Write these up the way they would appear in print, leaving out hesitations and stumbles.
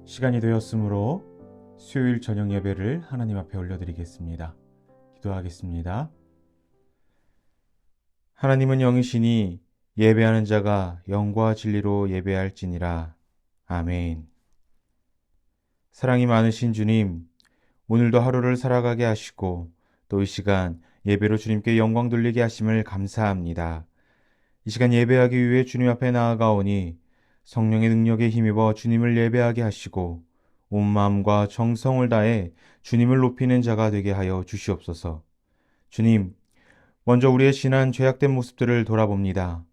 시간이 되었으므로 수요일 저녁 예배를 하나님 앞에 올려드리겠습니다. 기도하겠습니다. 하나님은 영이시니 예배하는 자가 영과 진리로 예배할지니라. 아멘. 사랑이 많으신 주님, 오늘도 하루를 살아가게 하시고 또 이 시간 예배로 주님께 영광 돌리게 하심을 감사합니다. 이 시간 예배하기 위해 주님 앞에 나아가오니 성령의 능력에 힘입어 주님을 예배하게 하시고 온 마음과 정성을 다해 주님을 높이는 자가 되게 하여 주시옵소서. 주님, 먼저 우리의 지난 죄악된 모습들을 돌아봅니다.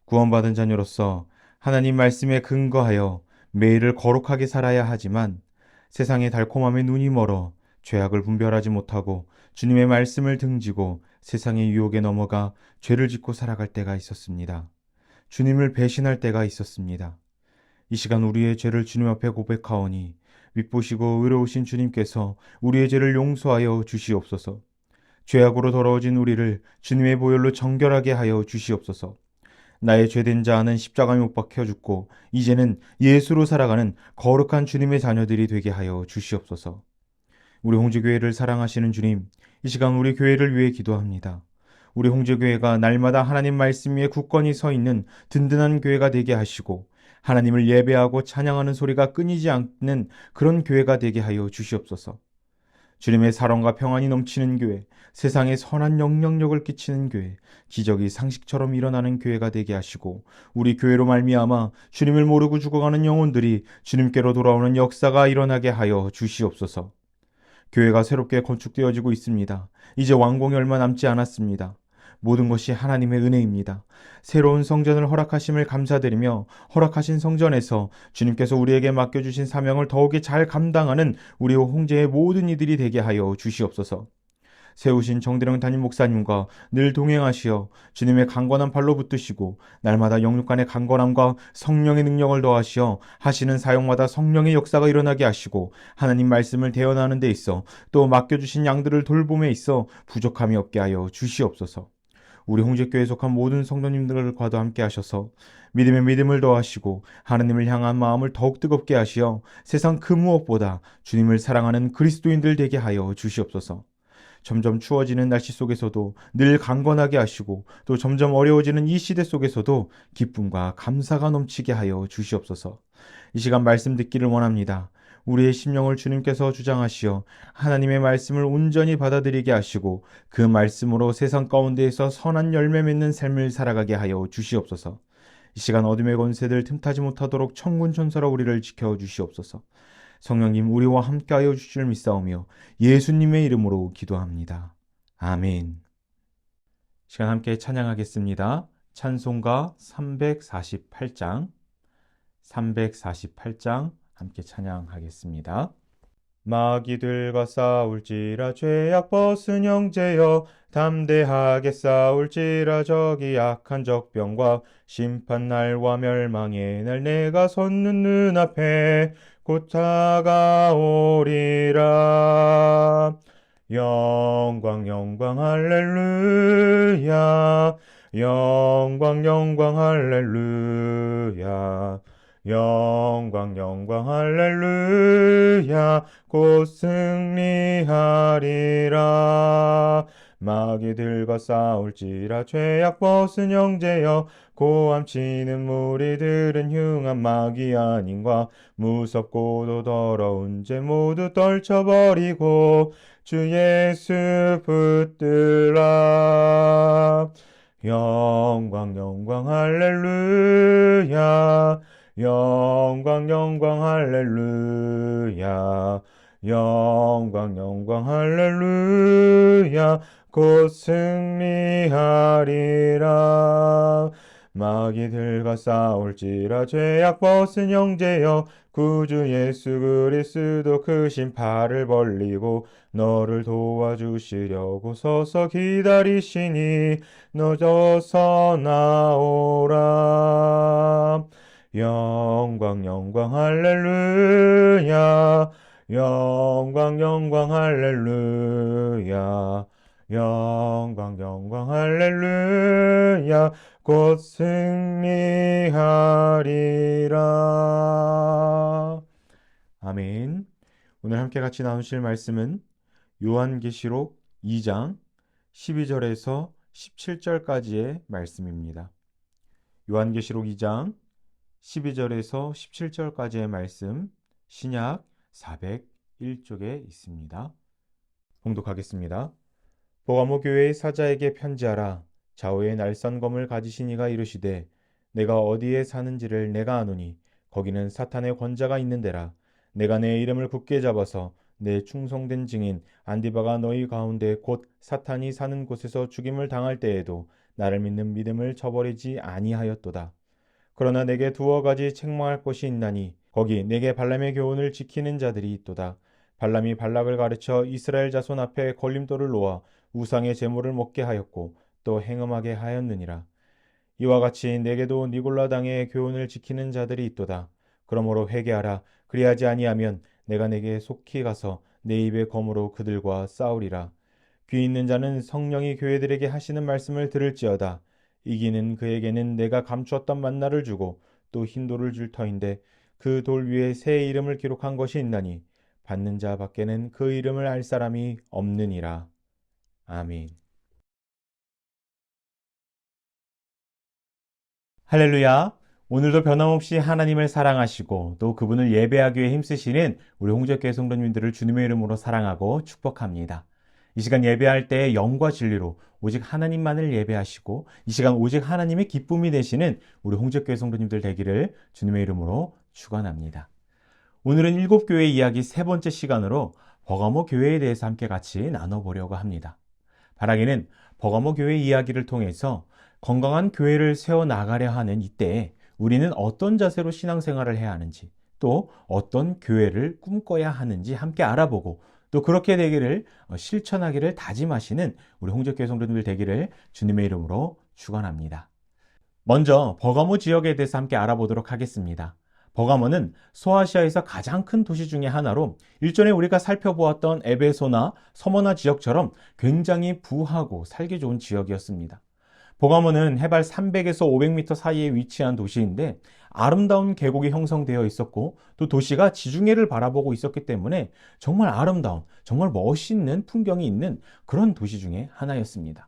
구원받은 자녀로서 하나님 말씀에 근거하여 매일을 거룩하게 살아야 하지만 세상의 달콤함에 눈이 멀어 죄악을 분별하지 못하고 주님의 말씀을 등지고 세상의 유혹에 넘어가 죄를 짓고 살아갈 때가 있었습니다. 주님을 배신할 때가 있었습니다. 이 시간 우리의 죄를 주님 앞에 고백하오니 윗보시고 의로우신 주님께서 우리의 죄를 용서하여 주시옵소서. 죄악으로 더러워진 우리를 주님의 보혈로 정결하게 하여 주시옵소서. 나의 죄된 자는 십자가에 못 박혀 죽고 이제는 예수로 살아가는 거룩한 주님의 자녀들이 되게 하여 주시옵소서. 우리 홍제교회를 사랑하시는 주님, 이 시간 우리 교회를 위해 기도합니다. 우리 홍제교회가 날마다 하나님 말씀 위에 굳건히 서 있는 든든한 교회가 되게 하시고 하나님을 예배하고 찬양하는 소리가 끊이지 않는 그런 교회가 되게 하여 주시옵소서. 주님의 사랑과 평안이 넘치는 교회, 세상에 선한 영향력을 끼치는 교회, 기적이 상식처럼 일어나는 교회가 되게 하시고 우리 교회로 말미암아 주님을 모르고 죽어가는 영혼들이 주님께로 돌아오는 역사가 일어나게 하여 주시옵소서. 교회가 새롭게 건축되어지고 있습니다. 이제 완공이 얼마 남지 않았습니다. 모든 것이 하나님의 은혜입니다. 새로운 성전을 허락하심을 감사드리며 허락하신 성전에서 주님께서 우리에게 맡겨주신 사명을 더욱이 잘 감당하는 우리 홍제의 모든 이들이 되게 하여 주시옵소서. 세우신 정대령 담임 목사님과 늘 동행하시어 주님의 강건한 발로 붙드시고 날마다 영육간의 강건함과 성령의 능력을 더하시어 하시는 사역마다 성령의 역사가 일어나게 하시고 하나님 말씀을 대언하는 데 있어 또 맡겨주신 양들을 돌봄에 있어 부족함이 없게 하여 주시옵소서. 우리 홍제교회에 속한 모든 성도님들과도 함께 하셔서 믿음에 믿음을 더하시고 하나님을 향한 마음을 더욱 뜨겁게 하시어 세상 그 무엇보다 주님을 사랑하는 그리스도인들 되게 하여 주시옵소서. 점점 추워지는 날씨 속에서도 늘 강건하게 하시고 또 점점 어려워지는 이 시대 속에서도 기쁨과 감사가 넘치게 하여 주시옵소서. 이 시간 말씀 듣기를 원합니다. 우리의 심령을 주님께서 주장하시어 하나님의 말씀을 온전히 받아들이게 하시고 그 말씀으로 세상 가운데에서 선한 열매 맺는 삶을 살아가게 하여 주시옵소서. 이 시간 어둠의 권세들 틈타지 못하도록 천군 천사로 우리를 지켜 주시옵소서. 성령님 우리와 함께하여 주실 믿사오며 예수님의 이름으로 기도합니다. 아멘. 시간 함께 찬양하겠습니다. 찬송가 348장 함께 찬양하겠습니다. 마귀들과 싸울지라 죄악 벗은 형제여 담대하게 싸울지라 저기 약한 적병과 심판날과 멸망의 날 내가 섰는 눈앞에 곧 다가오리라. 영광 영광 할렐루야 영광 영광 할렐루야 영광 영광 할렐루야 곧 승리하리라. 마귀들과 싸울지라 죄악 벗은 형제여 고함치는 무리들은 흉한 마귀 아닌과 무섭고도 더러운 죄 모두 떨쳐버리고 주 예수 붙들라. 영광 영광 할렐루야 영광 영광 할렐루야 영광 영광 할렐루야 곧 승리하리라. 마귀들과 싸울지라 죄악 벗은 형제여 구주 예수 그리스도 크신 팔을 벌리고 너를 도와주시려고 서서 기다리시니 너져서 나오라. 영광 영광 할렐루야 영광 영광 할렐루야 영광 영광 할렐루야 곧 승리하리라. 오늘 함께 같이 나누실 말씀은 요한계시록 2장 12절에서 17절까지의 말씀입니다. 요한계시록 2장 12절에서 17절까지의 말씀, 신약 401쪽에 있습니다. 봉독하겠습니다. 보가모 교회의 사자에게 편지하라. 좌우에 날선 검을 가지신 이가 이르시되 내가 어디에 사는지를 내가 아노니 거기는 사탄의 권자가 있는 데라. 내가 내 이름을 굳게 잡아서 내 충성된 증인 안디바가 너희 가운데 곧 사탄이 사는 곳에서 죽임을 당할 때에도 나를 믿는 믿음을 저버리지 아니하였도다. 그러나 내게 두어 가지 책망할 것이 있나니 거기 내게 발람의 교훈을 지키는 자들이 있도다. 발람이 발락을 가르쳐 이스라엘 자손 앞에 걸림돌을 놓아 우상의 제물을 먹게 하였고 또 행음하게 하였느니라. 이와 같이 내게도 니골라 당의 교훈을 지키는 자들이 있도다. 그러므로 회개하라. 그리하지 아니하면 내가 내게 속히 가서 내 입의 검으로 그들과 싸우리라. 귀 있는 자는 성령이 교회들에게 하시는 말씀을 들을지어다. 이기는 그에게는 내가 감추었던 만나를 주고 또 흰 돌을 줄 터인데 그 돌 위에 새 이름을 기록한 것이 있나니 받는 자 밖에는 그 이름을 알 사람이 없느니라. 아멘. 할렐루야. 오늘도 변함없이 하나님을 사랑하시고 또 그분을 예배하기 위해 힘쓰시는 우리 홍적교회 성도님들을 주님의 이름으로 사랑하고 축복합니다. 이 시간 예배할 때 영과 진리로 오직 하나님만을 예배하시고 이 시간 오직 하나님의 기쁨이 되시는 우리 홍적교회 성도님들 되기를 주님의 이름으로 축원합니다. 오늘은 7교회 이야기 세 번째 시간으로 버가모 교회에 대해서 함께 같이 나눠보려고 합니다. 바라기는 버가모 교회 이야기를 통해서 건강한 교회를 세워나가려 하는 이때에 우리는 어떤 자세로 신앙생활을 해야 하는지 또 어떤 교회를 꿈꿔야 하는지 함께 알아보고 또 그렇게 되기를 실천하기를 다짐하시는 우리 홍적교회 성도님들 되기를 주님의 이름으로 축원합니다. 먼저 버가모 지역에 대해서 함께 알아보도록 하겠습니다. 버가모는 소아시아에서 가장 큰 도시 중에 하나로 일전에 우리가 살펴보았던 에베소나 서머나 지역처럼 굉장히 부하고 살기 좋은 지역이었습니다. 버가모는 해발 300에서 500m 사이에 위치한 도시인데 아름다운 계곡이 형성되어 있었고 또 도시가 지중해를 바라보고 있었기 때문에 정말 아름다운, 정말 멋있는 풍경이 있는 그런 도시 중에 하나였습니다.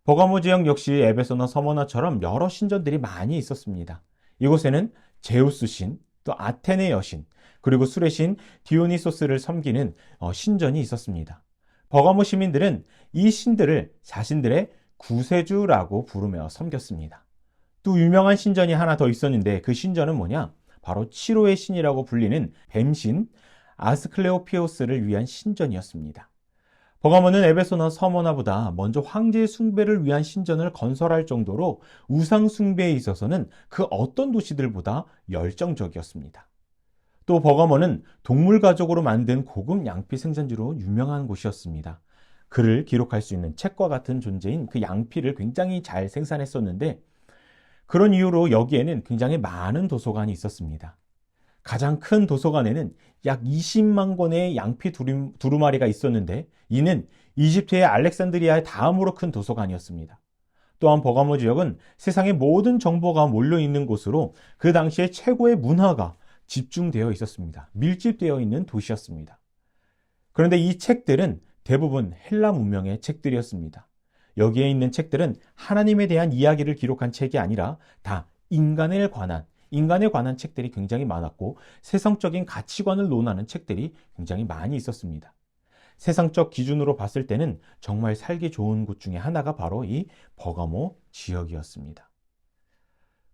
버가모 지역 역시 에베소나 서머나처럼 여러 신전들이 많이 있었습니다. 이곳에는 제우스 신, 또 아테네 여신, 그리고 술의 신 디오니소스를 섬기는 신전이 있었습니다. 버가모 시민들은 이 신들을 자신들의 구세주라고 부르며 섬겼습니다. 또 유명한 신전이 하나 더 있었는데 그 신전은 뭐냐? 바로 치로의 신이라고 불리는 뱀신 아스클레오피오스를 위한 신전이었습니다. 버가모는 에베소나 서머나보다 먼저 황제 숭배를 위한 신전을 건설할 정도로 우상 숭배에 있어서는 그 어떤 도시들보다 열정적이었습니다. 또 버가모는 동물 가죽으로 만든 고급 양피 생산지로 유명한 곳이었습니다. 글을 기록할 수 있는 책과 같은 존재인 그 양피를 굉장히 잘 생산했었는데 그런 이유로 여기에는 굉장히 많은 도서관이 있었습니다. 가장 큰 도서관에는 약 20만 권의 양피 두루마리가 있었는데 이는 이집트의 알렉산드리아의 다음으로 큰 도서관이었습니다. 또한 버가모 지역은 세상의 모든 정보가 몰려있는 곳으로 그 당시에 최고의 문화가 집중되어 있었습니다. 밀집되어 있는 도시였습니다. 그런데 이 책들은 대부분 헬라 문명의 책들이었습니다. 여기에 있는 책들은 하나님에 대한 이야기를 기록한 책이 아니라 다 인간에 관한 책들이 굉장히 많았고 세상적인 가치관을 논하는 책들이 굉장히 많이 있었습니다. 세상적 기준으로 봤을 때는 정말 살기 좋은 곳 중에 하나가 바로 이 버가모 지역이었습니다.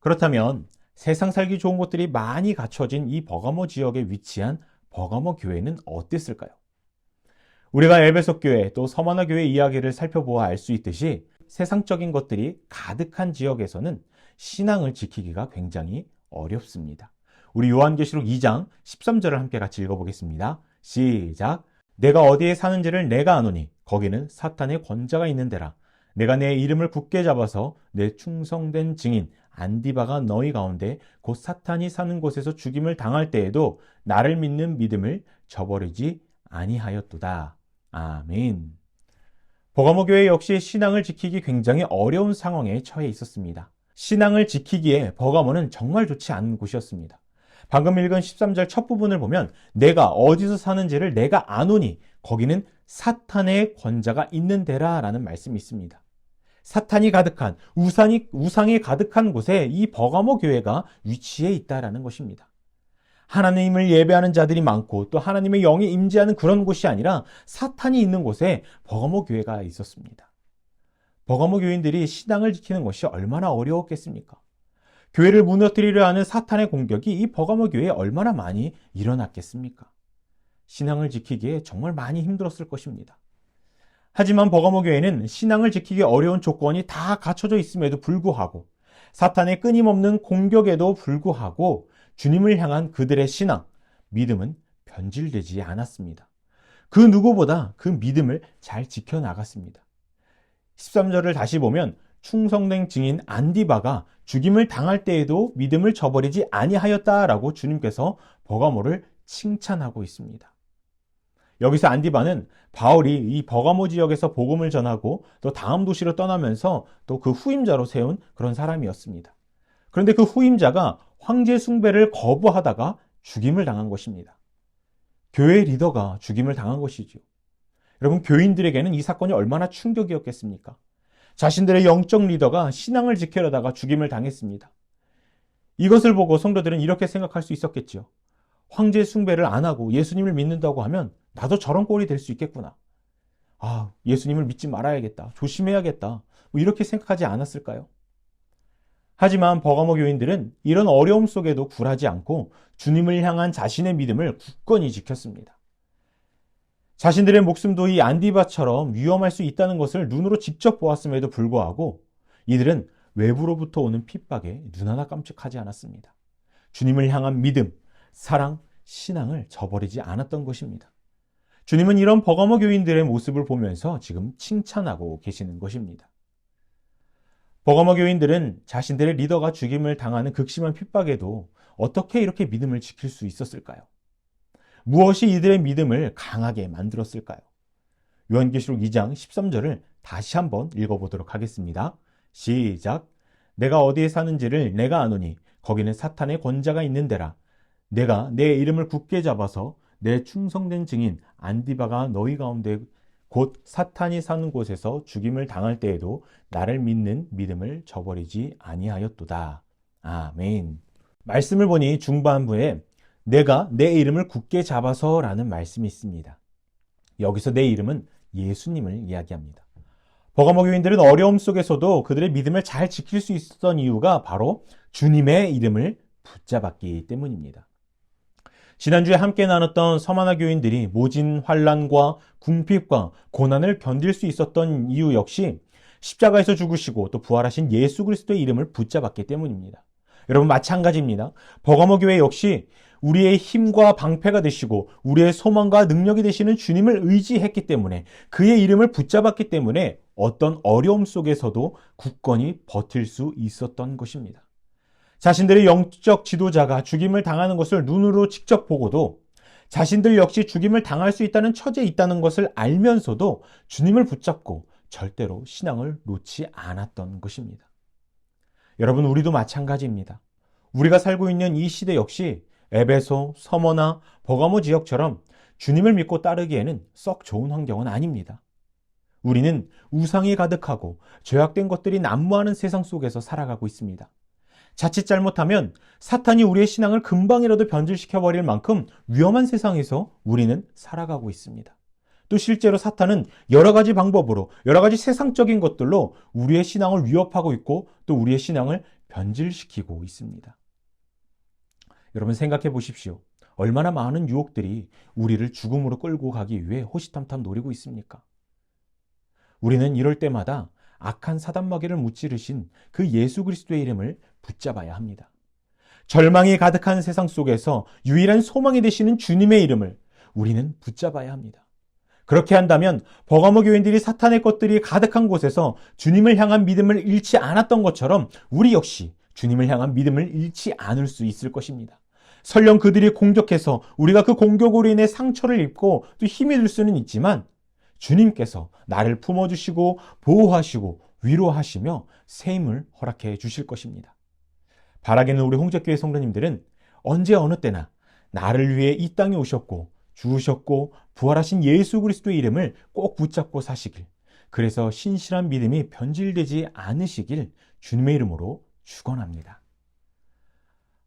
그렇다면 세상 살기 좋은 곳들이 많이 갖춰진 이 버가모 지역에 위치한 버가모 교회는 어땠을까요? 우리가 에베소 교회 또 서머나 교회 이야기를 살펴보아 알 수 있듯이 세상적인 것들이 가득한 지역에서는 신앙을 지키기가 굉장히 어렵습니다. 우리 요한계시록 2장 13절을 함께 같이 읽어보겠습니다. 시작. 내가 어디에 사는지를 내가 아노니 거기는 사탄의 권자가 있는 데라. 내가 내 이름을 굳게 잡아서 내 충성된 증인 안디바가 너희 가운데 곧 사탄이 사는 곳에서 죽임을 당할 때에도 나를 믿는 믿음을 저버리지 아니하였도다. 아멘. 버가모 교회 역시 신앙을 지키기 굉장히 어려운 상황에 처해 있었습니다. 신앙을 지키기에 버가모는 정말 좋지 않은 곳이었습니다. 방금 읽은 13절 첫 부분을 보면 내가 어디서 사는지를 내가 아노니 거기는 사탄의 권자가 있는 데라 라는 말씀이 있습니다. 사탄이 가득한 우상이 가득한 곳에 이 버가모 교회가 위치해 있다라는 것입니다. 하나님을 예배하는 자들이 많고 또 하나님의 영이 임재하는 그런 곳이 아니라 사탄이 있는 곳에 버가모 교회가 있었습니다. 버가모 교인들이 신앙을 지키는 것이 얼마나 어려웠겠습니까? 교회를 무너뜨리려 하는 사탄의 공격이 이 버가모 교회에 얼마나 많이 일어났겠습니까? 신앙을 지키기에 정말 많이 힘들었을 것입니다. 하지만 버가모 교회는 신앙을 지키기 어려운 조건이 다 갖춰져 있음에도 불구하고 사탄의 끊임없는 공격에도 불구하고 주님을 향한 그들의 신앙, 믿음은 변질되지 않았습니다. 그 누구보다 그 믿음을 잘 지켜나갔습니다. 13절을 다시 보면 충성된 증인 안디바가 죽임을 당할 때에도 믿음을 저버리지 아니하였다라고 주님께서 버가모를 칭찬하고 있습니다. 여기서 안디바는 바울이 이 버가모 지역에서 복음을 전하고 또 다음 도시로 떠나면서 또 그 후임자로 세운 그런 사람이었습니다. 그런데 그 후임자가 황제 숭배를 거부하다가 죽임을 당한 것입니다. 교회 리더가 죽임을 당한 것이죠. 여러분, 교인들에게는 이 사건이 얼마나 충격이었겠습니까? 자신들의 영적 리더가 신앙을 지키려다가 죽임을 당했습니다. 이것을 보고 성도들은 이렇게 생각할 수 있었겠죠. 황제 숭배를 안 하고 예수님을 믿는다고 하면 나도 저런 꼴이 될 수 있겠구나. 예수님을 믿지 말아야겠다. 조심해야겠다. 이렇게 생각하지 않았을까요? 하지만 버가모 교인들은 이런 어려움 속에도 굴하지 않고 주님을 향한 자신의 믿음을 굳건히 지켰습니다. 자신들의 목숨도 이 안디바처럼 위험할 수 있다는 것을 눈으로 직접 보았음에도 불구하고 이들은 외부로부터 오는 핍박에 눈 하나 깜찍하지 않았습니다. 주님을 향한 믿음, 사랑, 신앙을 저버리지 않았던 것입니다. 주님은 이런 버가모 교인들의 모습을 보면서 지금 칭찬하고 계시는 것입니다. 버가모 교인들은 자신들의 리더가 죽임을 당하는 극심한 핍박에도 어떻게 이렇게 믿음을 지킬 수 있었을까요? 무엇이 이들의 믿음을 강하게 만들었을까요? 요한계시록 2장 13절을 다시 한번 읽어보도록 하겠습니다. 시작. 내가 어디에 사는지를 내가 아노니 거기는 사탄의 권자가 있는 데라. 내가 내 이름을 굳게 잡아서 내 충성된 증인 안디바가 너희 가운데 곧 사탄이 사는 곳에서 죽임을 당할 때에도 나를 믿는 믿음을 저버리지 아니하였도다. 아멘. 말씀을 보니 중반부에 내가 내 이름을 굳게 잡아서 라는 말씀이 있습니다. 여기서 내 이름은 예수님을 이야기합니다. 버가모 교인들은 어려움 속에서도 그들의 믿음을 잘 지킬 수 있었던 이유가 바로 주님의 이름을 붙잡았기 때문입니다. 지난주에 함께 나눴던 서만화 교인들이 모진 환난과 궁핍과 고난을 견딜 수 있었던 이유 역시 십자가에서 죽으시고 또 부활하신 예수 그리스도의 이름을 붙잡았기 때문입니다. 여러분, 마찬가지입니다. 버가모 교회 역시 우리의 힘과 방패가 되시고 우리의 소망과 능력이 되시는 주님을 의지했기 때문에 그의 이름을 붙잡았기 때문에 어떤 어려움 속에서도 굳건히 버틸 수 있었던 것입니다. 자신들의 영적 지도자가 죽임을 당하는 것을 눈으로 직접 보고도 자신들 역시 죽임을 당할 수 있다는 처지에 있다는 것을 알면서도 주님을 붙잡고 절대로 신앙을 놓지 않았던 것입니다. 여러분, 우리도 마찬가지입니다. 우리가 살고 있는 이 시대 역시 에베소, 서머나, 버가모 지역처럼 주님을 믿고 따르기에는 썩 좋은 환경은 아닙니다. 우리는 우상이 가득하고 죄악된 것들이 난무하는 세상 속에서 살아가고 있습니다. 자칫 잘못하면 사탄이 우리의 신앙을 금방이라도 변질시켜버릴 만큼 위험한 세상에서 우리는 살아가고 있습니다. 또 실제로 사탄은 여러 가지 방법으로 여러 가지 세상적인 것들로 우리의 신앙을 위협하고 있고 또 우리의 신앙을 변질시키고 있습니다. 여러분, 생각해 보십시오. 얼마나 많은 유혹들이 우리를 죽음으로 끌고 가기 위해 호시탐탐 노리고 있습니까? 우리는 이럴 때마다 악한 사단마귀를 무찌르신 그 예수 그리스도의 이름을 붙잡아야 합니다. 절망이 가득한 세상 속에서 유일한 소망이 되시는 주님의 이름을 우리는 붙잡아야 합니다. 그렇게 한다면 버가모 교인들이 사탄의 것들이 가득한 곳에서 주님을 향한 믿음을 잃지 않았던 것처럼 우리 역시 주님을 향한 믿음을 잃지 않을 수 있을 것입니다. 설령 그들이 공격해서 우리가 그 공격으로 인해 상처를 입고 또 힘이 들 수는 있지만 주님께서 나를 품어주시고 보호하시고 위로하시며 새 힘을 허락해 주실 것입니다. 바라기는 우리 홍적교회 성도님들은 언제 어느 때나 나를 위해 이 땅에 오셨고 죽으셨고 부활하신 예수 그리스도의 이름을 꼭 붙잡고 사시길, 그래서 신실한 믿음이 변질되지 않으시길 주님의 이름으로 축원합니다.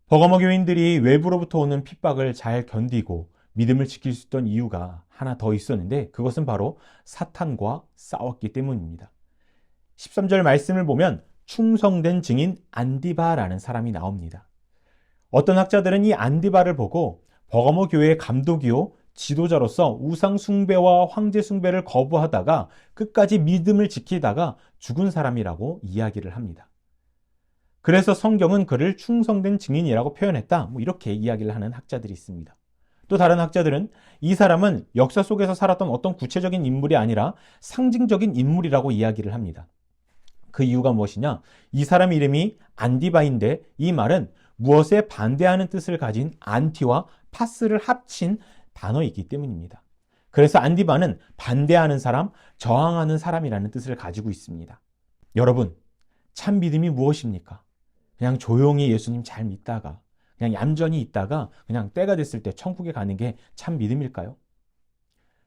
버가모 교인들이 외부로부터 오는 핍박을 잘 견디고 믿음을 지킬 수 있던 이유가 하나 더 있었는데, 그것은 바로 사탄과 싸웠기 때문입니다. 13절 말씀을 보면 충성된 증인 안디바라는 사람이 나옵니다. 어떤 학자들은 이 안디바를 보고 버가모 교회의 감독이요 지도자로서 우상 숭배와 황제 숭배를 거부하다가 끝까지 믿음을 지키다가 죽은 사람이라고 이야기를 합니다. 그래서 성경은 그를 충성된 증인이라고 표현했다, 이렇게 이야기를 하는 학자들이 있습니다. 또 다른 학자들은 이 사람은 역사 속에서 살았던 어떤 구체적인 인물이 아니라 상징적인 인물이라고 이야기를 합니다. 그 이유가 무엇이냐? 이 사람 이름이 안디바인데 이 말은 무엇에 반대하는 뜻을 가진 안티와 파스를 합친 단어이기 때문입니다. 그래서 안디바는 반대하는 사람, 저항하는 사람이라는 뜻을 가지고 있습니다. 여러분, 참 믿음이 무엇입니까? 그냥 조용히 예수님 잘 믿다가, 그냥 얌전히 있다가 그냥 때가 됐을 때 천국에 가는 게 참 믿음일까요?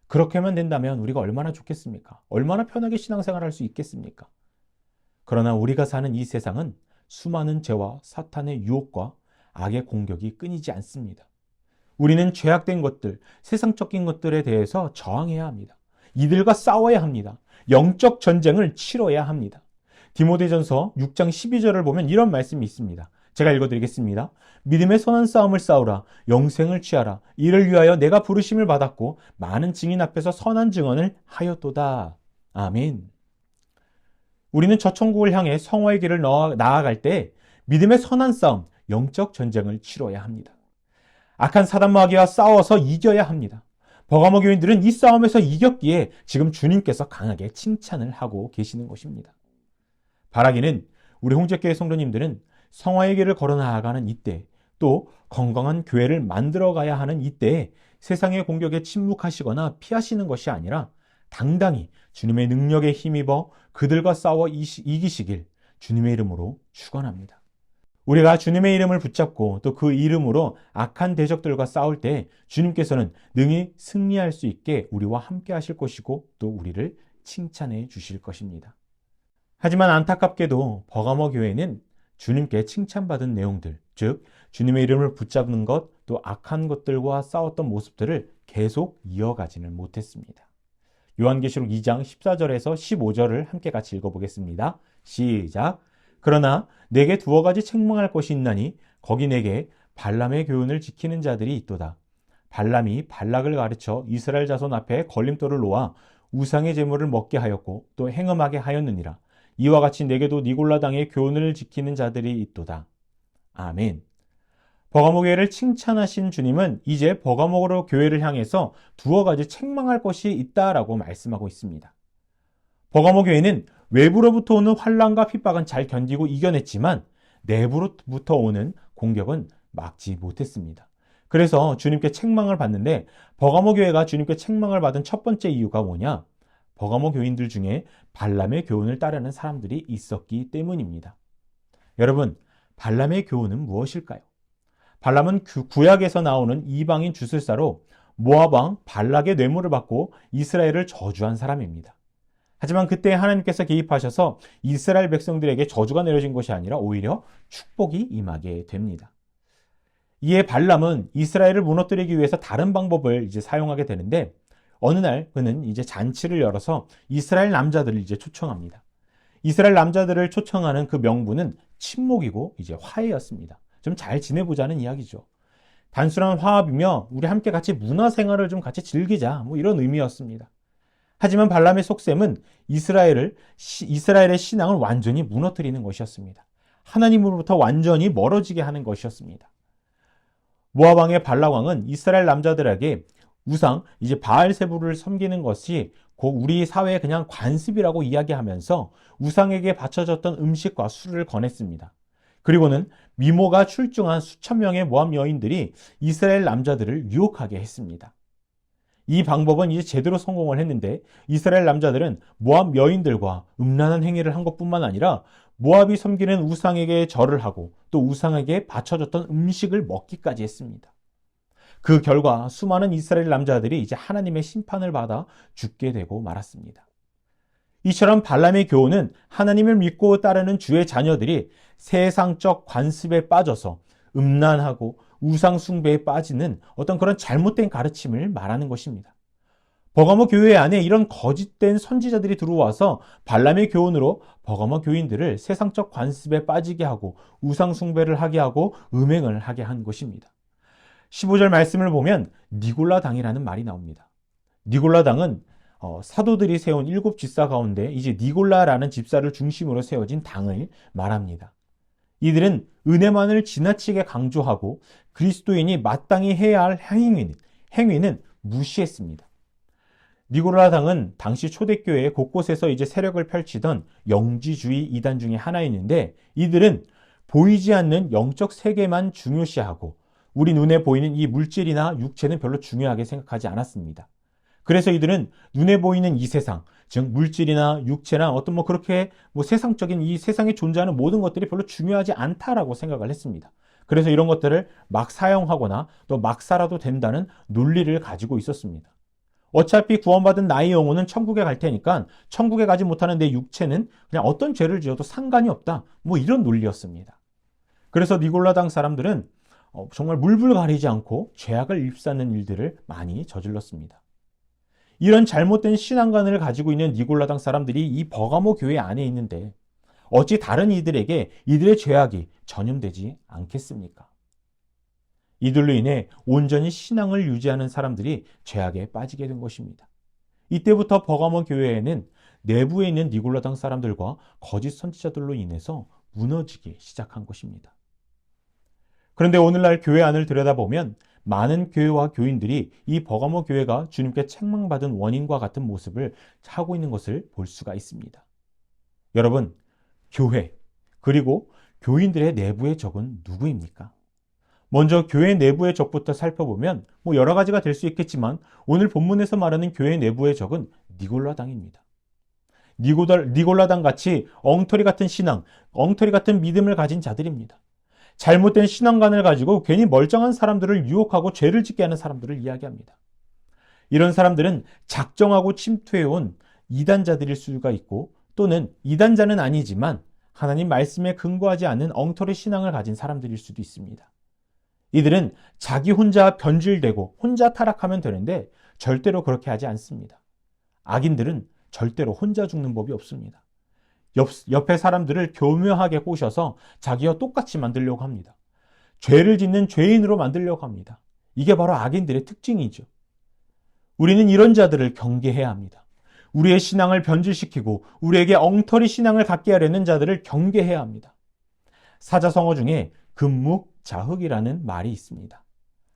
그렇게만 된다면 우리가 얼마나 좋겠습니까? 얼마나 편하게 신앙생활할 수 있겠습니까? 그러나 우리가 사는 이 세상은 수많은 죄와 사탄의 유혹과 악의 공격이 끊이지 않습니다. 우리는 죄악된 것들, 세상적인 것들에 대해서 저항해야 합니다. 이들과 싸워야 합니다. 영적 전쟁을 치러야 합니다. 디모데전서 6장 12절을 보면 이런 말씀이 있습니다. 제가 읽어드리겠습니다. 믿음의 선한 싸움을 싸우라. 영생을 취하라. 이를 위하여 내가 부르심을 받았고 많은 증인 앞에서 선한 증언을 하였도다. 아멘. 우리는 저 천국을 향해 성화의 길을 나아갈 때 믿음의 선한 싸움, 영적 전쟁을 치러야 합니다. 악한 사단 마귀와 싸워서 이겨야 합니다. 버가모 교인들은 이 싸움에서 이겼기에 지금 주님께서 강하게 칭찬을 하고 계시는 것입니다. 바라기는 우리 홍제교회 성도님들은 성화의 길을 걸어 나아가는 이때, 또 건강한 교회를 만들어 가야 하는 이때에 세상의 공격에 침묵하시거나 피하시는 것이 아니라 당당히 주님의 능력에 힘입어 그들과 싸워 이기시길 주님의 이름으로 축원합니다. 우리가 주님의 이름을 붙잡고 또 그 이름으로 악한 대적들과 싸울 때 주님께서는 능히 승리할 수 있게 우리와 함께 하실 것이고 또 우리를 칭찬해 주실 것입니다. 하지만 안타깝게도 버가모 교회는 주님께 칭찬받은 내용들, 즉 주님의 이름을 붙잡는 것, 또 악한 것들과 싸웠던 모습들을 계속 이어가지는 못했습니다. 요한계시록 2장 14절에서 15절을 함께 같이 읽어보겠습니다. 시작. 그러나 내게 두어 가지 책망할 것이 있나니 거기 내게 발람의 교훈을 지키는 자들이 있도다. 발람이 발락을 가르쳐 이스라엘 자손 앞에 걸림돌을 놓아 우상의 제물을 먹게 하였고 또 행음하게 하였느니라. 이와 같이 내게도 니골라 당의 교훈을 지키는 자들이 있도다. 아멘. 버가모 교회를 칭찬하신 주님은 이제 버가모로 교회를 향해서 두어 가지 책망할 것이 있다라고 말씀하고 있습니다. 버가모 교회는 외부로부터 오는 환난과 핍박은 잘 견디고 이겨냈지만 내부로부터 오는 공격은 막지 못했습니다. 그래서 주님께 책망을 받는데, 버가모 교회가 주님께 책망을 받은 첫 번째 이유가 뭐냐? 버가모 교인들 중에 발람의 교훈을 따르는 사람들이 있었기 때문입니다. 여러분, 발람의 교훈은 무엇일까요? 발람은 구약에서 나오는 이방인 주술사로 모압 왕 발락의 뇌물을 받고 이스라엘을 저주한 사람입니다. 하지만 그때 하나님께서 개입하셔서 이스라엘 백성들에게 저주가 내려진 것이 아니라 오히려 축복이 임하게 됩니다. 이에 발람은 이스라엘을 무너뜨리기 위해서 다른 방법을 사용하게 되는데, 어느 날 그는 잔치를 열어서 이스라엘 남자들을 초청합니다. 이스라엘 남자들을 초청하는 그 명분은 친목이고 화해였습니다. 좀 잘 지내보자는 이야기죠. 단순한 화합이며 우리 함께 같이 문화생활을 좀 같이 즐기자, 이런 의미였습니다. 하지만 발람의 속셈은 이스라엘의 신앙을 완전히 무너뜨리는 것이었습니다. 하나님으로부터 완전히 멀어지게 하는 것이었습니다. 모압 왕의 발락 왕은 이스라엘 남자들에게 우상, 바알세불을 섬기는 것이 우리 사회의 그냥 관습이라고 이야기하면서 우상에게 바쳐졌던 음식과 술을 권했습니다. 그리고는 미모가 출중한 수천 명의 모압 여인들이 이스라엘 남자들을 유혹하게 했습니다. 이 방법은 이제 제대로 성공을 했는데 이스라엘 남자들은 모압 여인들과 음란한 행위를 한 것뿐만 아니라 모압이 섬기는 우상에게 절을 하고 또 우상에게 바쳐졌던 음식을 먹기까지 했습니다. 그 결과 수많은 이스라엘 남자들이 이제 하나님의 심판을 받아 죽게 되고 말았습니다. 이처럼 발람의 교훈은 하나님을 믿고 따르는 주의 자녀들이 세상적 관습에 빠져서 음란하고 우상 숭배에 빠지는 어떤 그런 잘못된 가르침을 말하는 것입니다. 버가모 교회 안에 이런 거짓된 선지자들이 들어와서 발람의 교훈으로 버가모 교인들을 세상적 관습에 빠지게 하고 우상 숭배를 하게 하고 음행을 하게 한 것입니다. 15절 말씀을 보면 니골라 당이라는 말이 나옵니다. 니골라 당은 사도들이 세운 7집사 가운데 이제 니골라라는 집사를 중심으로 세워진 당을 말합니다. 이들은 은혜만을 지나치게 강조하고 그리스도인이 마땅히 해야 할 행위는 무시했습니다. 니골라 당은 당시 초대교회 곳곳에서 이제 세력을 펼치던 영지주의 이단 중에 하나였는데 이들은 보이지 않는 영적 세계만 중요시하고 우리 눈에 보이는 이 물질이나 육체는 별로 중요하게 생각하지 않았습니다. 그래서 이들은 눈에 보이는 이 세상, 즉 물질이나 육체나 어떤 그렇게 세상적인 이 세상에 존재하는 모든 것들이 별로 중요하지 않다라고 생각을 했습니다. 그래서 이런 것들을 막 사용하거나 또 막 살아도 된다는 논리를 가지고 있었습니다. 어차피 구원받은 나의 영혼은 천국에 갈 테니까 천국에 가지 못하는 내 육체는 그냥 어떤 죄를 지어도 상관이 없다. 이런 논리였습니다. 그래서 니골라당 사람들은 정말 물불 가리지 않고 죄악을 일삼는 일들을 많이 저질렀습니다. 이런 잘못된 신앙관을 가지고 있는 니골라당 사람들이 이 버가모 교회 안에 있는데 어찌 다른 이들에게 이들의 죄악이 전염되지 않겠습니까? 이들로 인해 온전히 신앙을 유지하는 사람들이 죄악에 빠지게 된 것입니다. 이때부터 버가모 교회에는 내부에 있는 니골라당 사람들과 거짓 선지자들로 인해서 무너지기 시작한 것입니다. 그런데 오늘날 교회 안을 들여다보면 많은 교회와 교인들이 이 버가모 교회가 주님께 책망받은 원인과 같은 모습을 하고 있는 것을 볼 수가 있습니다. 여러분, 교회 그리고 교인들의 내부의 적은 누구입니까? 먼저 교회 내부의 적부터 살펴보면 여러 가지가 될 수 있겠지만 오늘 본문에서 말하는 교회 내부의 적은 니골라당입니다. 니골라당 같이 엉터리 같은 신앙, 엉터리 같은 믿음을 가진 자들입니다. 잘못된 신앙관을 가지고 괜히 멀쩡한 사람들을 유혹하고 죄를 짓게 하는 사람들을 이야기합니다. 이런 사람들은 작정하고 침투해온 이단자들일 수가 있고 또는 이단자는 아니지만 하나님 말씀에 근거하지 않는 엉터리 신앙을 가진 사람들일 수도 있습니다. 이들은 자기 혼자 변질되고 혼자 타락하면 되는데 절대로 그렇게 하지 않습니다. 악인들은 절대로 혼자 죽는 법이 없습니다. 옆에 사람들을 교묘하게 꼬셔서 자기와 똑같이 만들려고 합니다. 죄를 짓는 죄인으로 만들려고 합니다. 이게 바로 악인들의 특징이죠. 우리는 이런 자들을 경계해야 합니다. 우리의 신앙을 변질시키고 우리에게 엉터리 신앙을 갖게 하려는 자들을 경계해야 합니다. 사자성어 중에 금묵자흑이라는 말이 있습니다.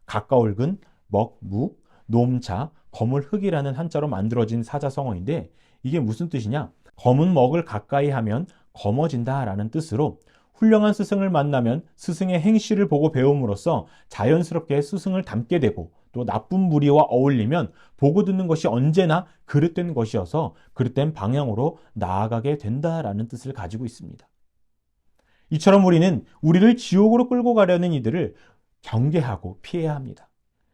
가까울근, 먹묵, 놈자, 거물흑이라는 한자로 만들어진 사자성어인데 이게 무슨 뜻이냐? 검은 먹을 가까이 하면 검어진다라는 뜻으로 훌륭한 스승을 만나면 스승의 행실을 보고 배움으로써 자연스럽게 스승을 닮게 되고 또 나쁜 무리와 어울리면 보고 듣는 것이 언제나 그릇된 것이어서 그릇된 방향으로 나아가게 된다라는 뜻을 가지고 있습니다. 이처럼 우리는 우리를 지옥으로 끌고 가려는 이들을 경계하고 피해야 합니다.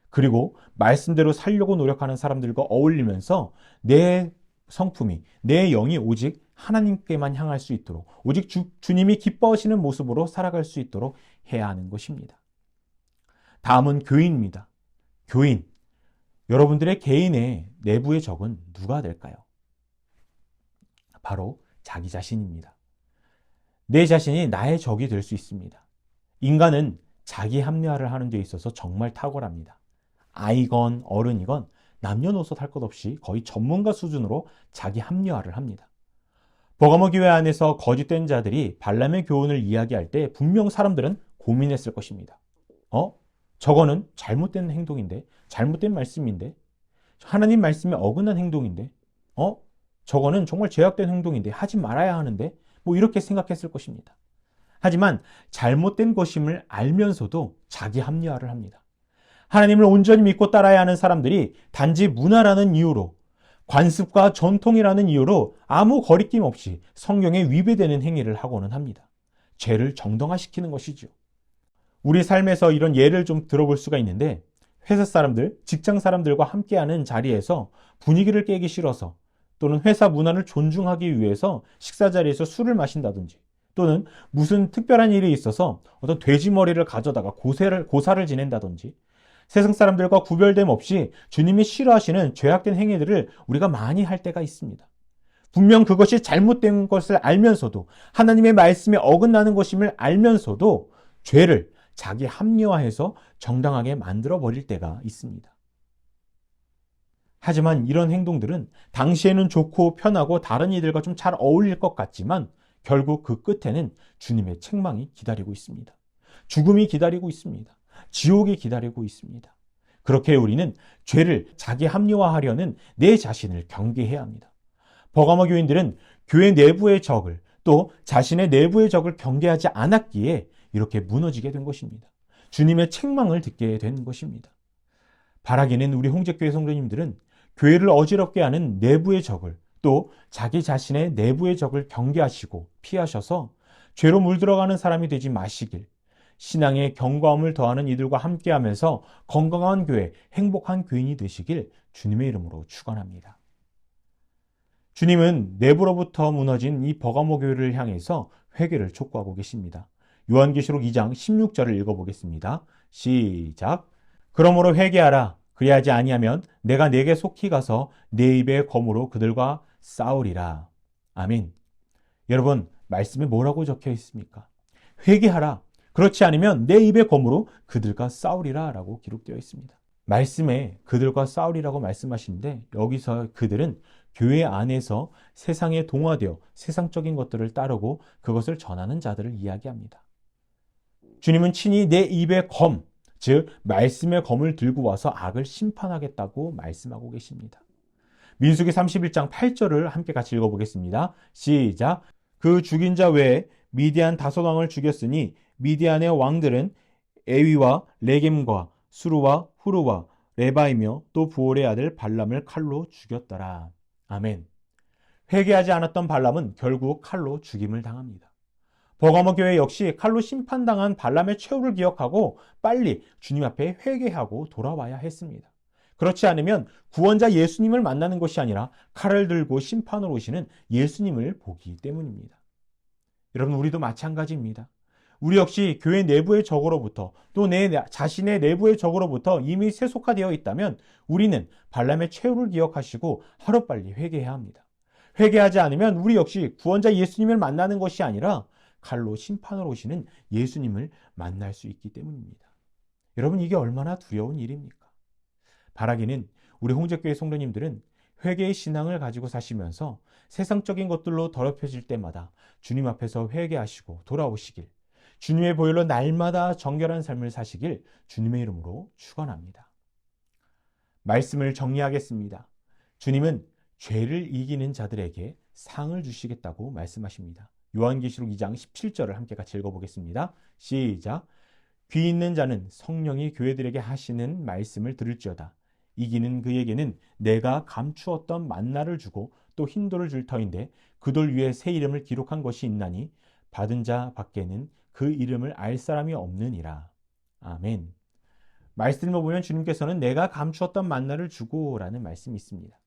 그리고 말씀대로 살려고 노력하는 사람들과 어울리면서 내 성품이, 내 영이 오직 하나님께만 향할 수 있도록 오직 주님이 기뻐하시는 모습으로 살아갈 수 있도록 해야 하는 것입니다. 다음은 교인입니다. 교인, 여러분들의 개인의 내부의 적은 누가 될까요? 바로 자기 자신입니다. 내 자신이 나의 적이 될 수 있습니다. 인간은 자기 합리화를 하는 데 있어서 정말 탁월합니다. 아이건 어른이건 남녀노소 할 것 없이 거의 전문가 수준으로 자기 합리화를 합니다. 버가모 교회 안에서 거짓된 자들이 발람의 교훈을 이야기할 때 분명 사람들은 고민했을 것입니다. 저거는 잘못된 행동인데, 잘못된 말씀인데, 하나님 말씀에 어긋난 행동인데, 저거는 정말 죄악된 행동인데 하지 말아야 하는데, 이렇게 생각했을 것입니다. 하지만 잘못된 것임을 알면서도 자기 합리화를 합니다. 하나님을 온전히 믿고 따라야 하는 사람들이 단지 문화라는 이유로, 관습과 전통이라는 이유로 아무 거리낌 없이 성경에 위배되는 행위를 하고는 합니다. 죄를 정당화시키는 것이죠. 우리 삶에서 이런 예를 좀 들어볼 수가 있는데, 회사 사람들, 직장 사람들과 함께하는 자리에서 분위기를 깨기 싫어서, 또는 회사 문화를 존중하기 위해서 식사 자리에서 술을 마신다든지, 또는 무슨 특별한 일이 있어서 어떤 돼지머리를 가져다가 고사를 지낸다든지, 세상 사람들과 구별됨 없이 주님이 싫어하시는 죄악된 행위들을 우리가 많이 할 때가 있습니다. 분명 그것이 잘못된 것을 알면서도, 하나님의 말씀에 어긋나는 것임을 알면서도 죄를 자기 합리화해서 정당하게 만들어 버릴 때가 있습니다. 하지만 이런 행동들은 당시에는 좋고 편하고 다른 이들과 좀 잘 어울릴 것 같지만, 결국 그 끝에는 주님의 책망이 기다리고 있습니다. 죽음이 기다리고 있습니다. 지옥이 기다리고 있습니다. 그렇게 우리는 죄를 자기 합리화하려는 내 자신을 경계해야 합니다. 버가모 교인들은 교회 내부의 적을, 또 자신의 내부의 적을 경계하지 않았기에 이렇게 무너지게 된 것입니다. 주님의 책망을 듣게 된 것입니다. 바라기는 우리 홍제교회 성도님들은 교회를 어지럽게 하는 내부의 적을, 또 자기 자신의 내부의 적을 경계하시고 피하셔서 죄로 물들어가는 사람이 되지 마시길, 신앙의 견고함을 더하는 이들과 함께하면서 건강한 교회, 행복한 교인이 되시길 주님의 이름으로 축원합니다. 주님은 내부로부터 무너진 이 버가모 교회를 향해서 회개를 촉구하고 계십니다. 요한계시록 2장 16절을 읽어보겠습니다. 시작. 그러므로 회개하라. 그리하지 아니하면 내가 네게 속히 가서 네 입의 검으로 그들과 싸우리라. 아멘. 여러분, 말씀에 뭐라고 적혀 있습니까? 회개하라. 그렇지 않으면 내 입의 검으로 그들과 싸우리라 라고 기록되어 있습니다. 말씀에 그들과 싸우리라고 말씀하시는데, 여기서 그들은 교회 안에서 세상에 동화되어 세상적인 것들을 따르고 그것을 전하는 자들을 이야기합니다. 주님은 친히 내 입의 검, 즉 말씀의 검을 들고 와서 악을 심판하겠다고 말씀하고 계십니다. 민수기 31장 8절을 함께 같이 읽어보겠습니다. 시작. 그 죽인 자 외에 미디안 5왕을 죽였으니 미디안의 왕들은 에위와 레겜과 수루와 후루와 레바이며 또 부올의 아들 발람을 칼로 죽였더라. 아멘. 회개하지 않았던 발람은 결국 칼로 죽임을 당합니다. 버가모 교회 역시 칼로 심판당한 발람의 최후를 기억하고 빨리 주님 앞에 회개하고 돌아와야 했습니다. 그렇지 않으면 구원자 예수님을 만나는 것이 아니라 칼을 들고 심판으로 오시는 예수님을 보기 때문입니다. 여러분, 우리도 마찬가지입니다. 우리 역시 교회 내부의 적으로부터, 또 내 자신의 내부의 적으로부터 이미 세속화되어 있다면 우리는 발람의 최후를 기억하시고 하루빨리 회개해야 합니다. 회개하지 않으면 우리 역시 구원자 예수님을 만나는 것이 아니라 칼로 심판으로 오시는 예수님을 만날 수 있기 때문입니다. 여러분, 이게 얼마나 두려운 일입니까? 바라기는 우리 홍제교회 성도님들은 회개의 신앙을 가지고 사시면서 세상적인 것들로 더럽혀질 때마다 주님 앞에서 회개하시고 돌아오시길, 주님의 보혈로 날마다 정결한 삶을 사시길 주님의 이름으로 축원합니다. 말씀을 정리하겠습니다. 주님은 죄를 이기는 자들에게 상을 주시겠다고 말씀하십니다. 요한계시록 2장 17절을 함께 같이 읽어보겠습니다. 시작. 귀 있는 자는 성령이 교회들에게 하시는 말씀을 들을지어다. 이기는 그에게는 내가 감추었던 만나를 주고 또 흰돌을 줄 터인데 그 돌 위에 새 이름을 기록한 것이 있나니 받은 자 밖에는 그 이름을 알 사람이 없느니라. 아멘. 말씀을 보면 주님께서는 내가 감추었던 만나를 주고 라는 말씀이 있습니다.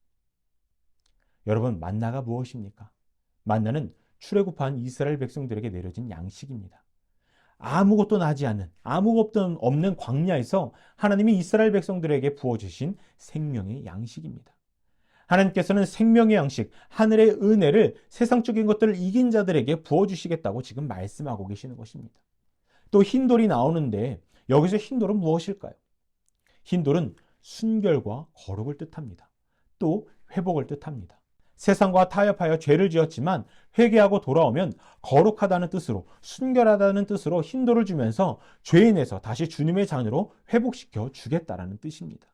여러분, 만나가 무엇입니까? 만나는 출애굽한 이스라엘 백성들에게 내려진 양식입니다. 아무것도 나지 않는, 아무것도 없는 광야에서 하나님이 이스라엘 백성들에게 부어주신 생명의 양식입니다. 하나님께서는 생명의 양식, 하늘의 은혜를 세상적인 것들을 이긴 자들에게 부어주시겠다고 지금 말씀하고 계시는 것입니다. 또 흰돌이 나오는데 여기서 흰돌은 무엇일까요? 흰돌은 순결과 거룩을 뜻합니다. 또 회복을 뜻합니다. 세상과 타협하여 죄를 지었지만 회개하고 돌아오면 거룩하다는 뜻으로, 순결하다는 뜻으로 흰돌을 주면서 죄인에서 다시 주님의 자녀로 회복시켜 주겠다라는 뜻입니다.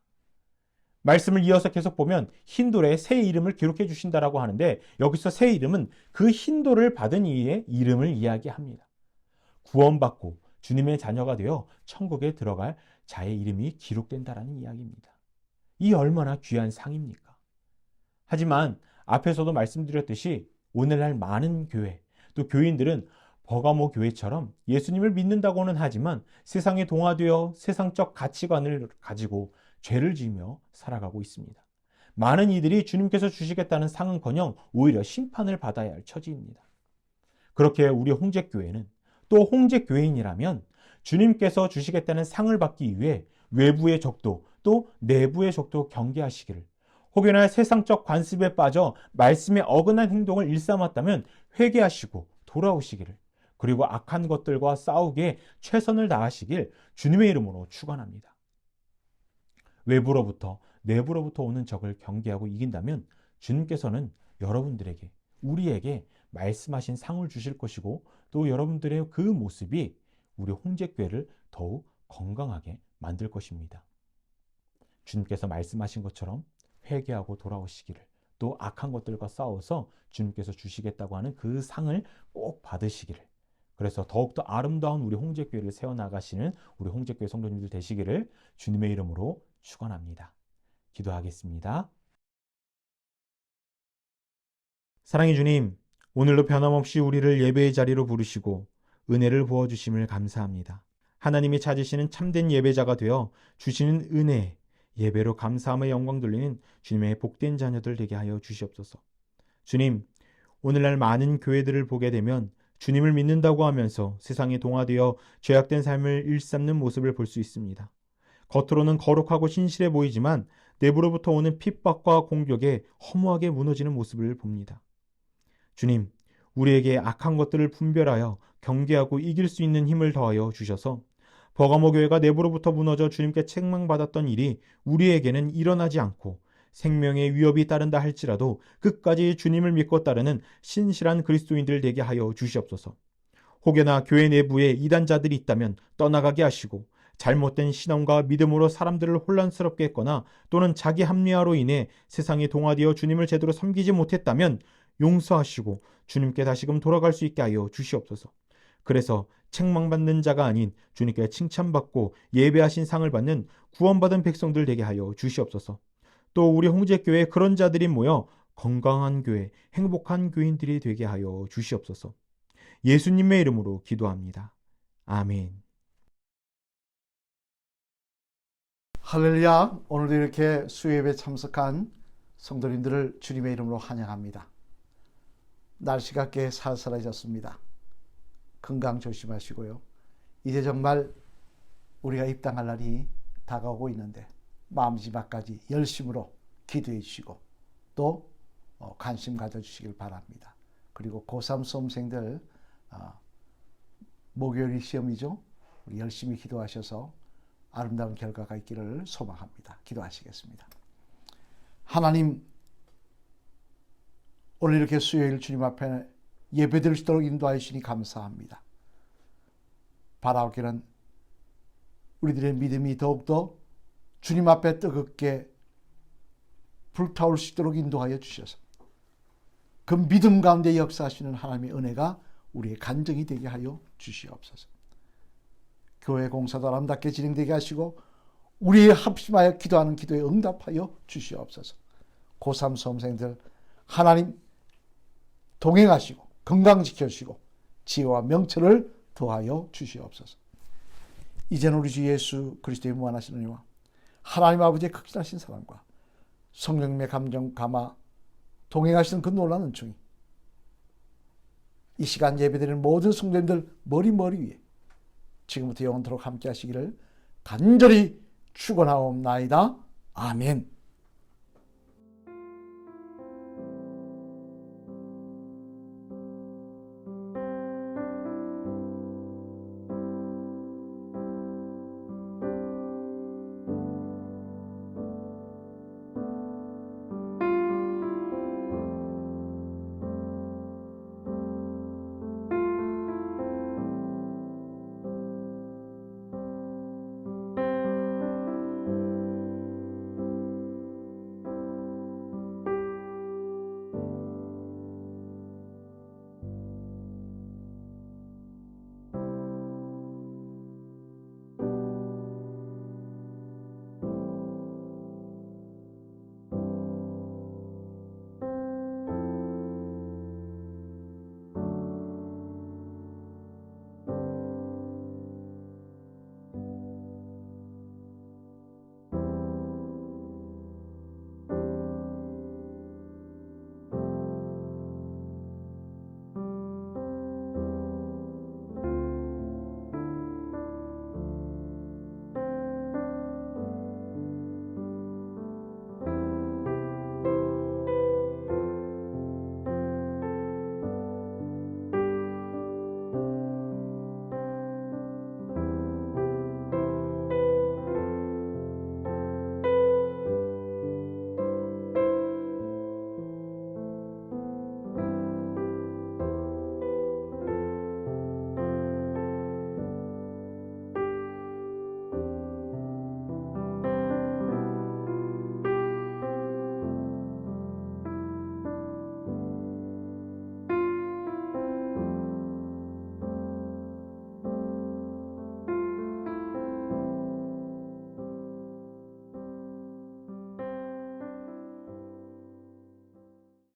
말씀을 이어서 계속 보면 흰돌에 새 이름을 기록해 주신다라고 하는데, 여기서 새 이름은 그 흰돌을 받은 이의 이름을 이야기합니다. 구원받고 주님의 자녀가 되어 천국에 들어갈 자의 이름이 기록된다라는 이야기입니다. 이 얼마나 귀한 상입니까? 하지만 앞에서도 말씀드렸듯이 오늘날 많은 교회, 또 교인들은 버가모 교회처럼 예수님을 믿는다고는 하지만 세상에 동화되어 세상적 가치관을 가지고 죄를 지으며 살아가고 있습니다. 많은 이들이 주님께서 주시겠다는 상은커녕 오히려 심판을 받아야 할 처지입니다. 그렇게 우리 홍제교회는 또 홍제교인이라면 주님께서 주시겠다는 상을 받기 위해 외부의 적도 또 내부의 적도 경계하시기를, 혹여나 세상적 관습에 빠져 말씀에 어긋난 행동을 일삼았다면 회개하시고 돌아오시기를, 그리고 악한 것들과 싸우기에 최선을 다하시길 주님의 이름으로 축원합니다. 외부로부터 내부로부터 오는 적을 경계하고 이긴다면 주님께서는 여러분들에게, 우리에게 말씀하신 상을 주실 것이고, 또 여러분들의 그 모습이 우리 홍제교회를 더욱 건강하게 만들 것입니다. 주님께서 말씀하신 것처럼 회개하고 돌아오시기를, 또 악한 것들과 싸워서 주님께서 주시겠다고 하는 그 상을 꼭 받으시기를, 그래서 더욱더 아름다운 우리 홍제교회를 세워나가시는 우리 홍제교회 성도님들 되시기를 주님의 이름으로 축원합니다. 기도하겠습니다. 사랑의 주님, 오늘도 변함없이 우리를 예배의 자리로 부르시고 은혜를 부어주심을 감사합니다. 하나님이 찾으시는 참된 예배자가 되어 주시는 은혜, 예배로 감사함의 영광 돌리는 주님의 복된 자녀들 되게 하여 주시옵소서. 주님, 오늘날 많은 교회들을 보게 되면 주님을 믿는다고 하면서 세상에 동화되어 죄악된 삶을 일삼는 모습을 볼 수 있습니다. 겉으로는 거룩하고 신실해 보이지만 내부로부터 오는 핍박과 공격에 허무하게 무너지는 모습을 봅니다. 주님, 우리에게 악한 것들을 분별하여 경계하고 이길 수 있는 힘을 더하여 주셔서 버가모 교회가 내부로부터 무너져 주님께 책망받았던 일이 우리에게는 일어나지 않고 생명의 위협이 따른다 할지라도 끝까지 주님을 믿고 따르는 신실한 그리스도인들 되게 하여 주시옵소서. 혹여나 교회 내부에 이단자들이 있다면 떠나가게 하시고, 잘못된 신앙과 믿음으로 사람들을 혼란스럽게 했거나 또는 자기 합리화로 인해 세상에 동화되어 주님을 제대로 섬기지 못했다면 용서하시고 주님께 다시금 돌아갈 수 있게 하여 주시옵소서. 그래서 책망받는 자가 아닌 주님께 칭찬받고 예배하신 상을 받는 구원받은 백성들 되게 하여 주시옵소서. 또 우리 홍제교회에 그런 자들이 모여 건강한 교회, 행복한 교인들이 되게 하여 주시옵소서. 예수님의 이름으로 기도합니다. 아멘. 할렐루야. 오늘도 이렇게 수요예배에 참석한 성도님들을 주님의 이름으로 환영합니다. 날씨가 꽤 살살해졌습니다. 건강 조심하시고요. 이제 정말 우리가 입당할 날이 다가오고 있는데 마음지막까지 열심으로 기도해 주시고 또 관심 가져주시길 바랍니다. 그리고 고3 수험생들 목요일 시험이죠. 우리 열심히 기도하셔서 아름다운 결과가 있기를 소망합니다. 기도하시겠습니다. 하나님, 오늘 이렇게 수요일 주님 앞에 예배드릴 수 있도록 인도하여 주시니 감사합니다. 바라오기는 우리들의 믿음이 더욱더 주님 앞에 뜨겁게 불타올 수 있도록 인도하여 주셔서 그 믿음 가운데 역사하시는 하나님의 은혜가 우리의 간증이 되게 하여 주시옵소서. 교회 공사도 아름답게 진행되게 하시고 우리의 합심하여 기도하는 기도에 응답하여 주시옵소서. 고3 수험생들 하나님 동행하시고 건강지켜주시고 지혜와 명철을 더하여 주시옵소서. 이제는 우리 주 예수 그리스도의 무한하신 은혜와 하나님 아버지의 극진하신 사랑과 성령님의 감정 감화 동행하시는 그 놀라운 은총이 이 시간 예배드리는 모든 성도님들 머리 위에 지금부터 영원토록 함께 하시기를 간절히 축원하옵나이다. 아멘.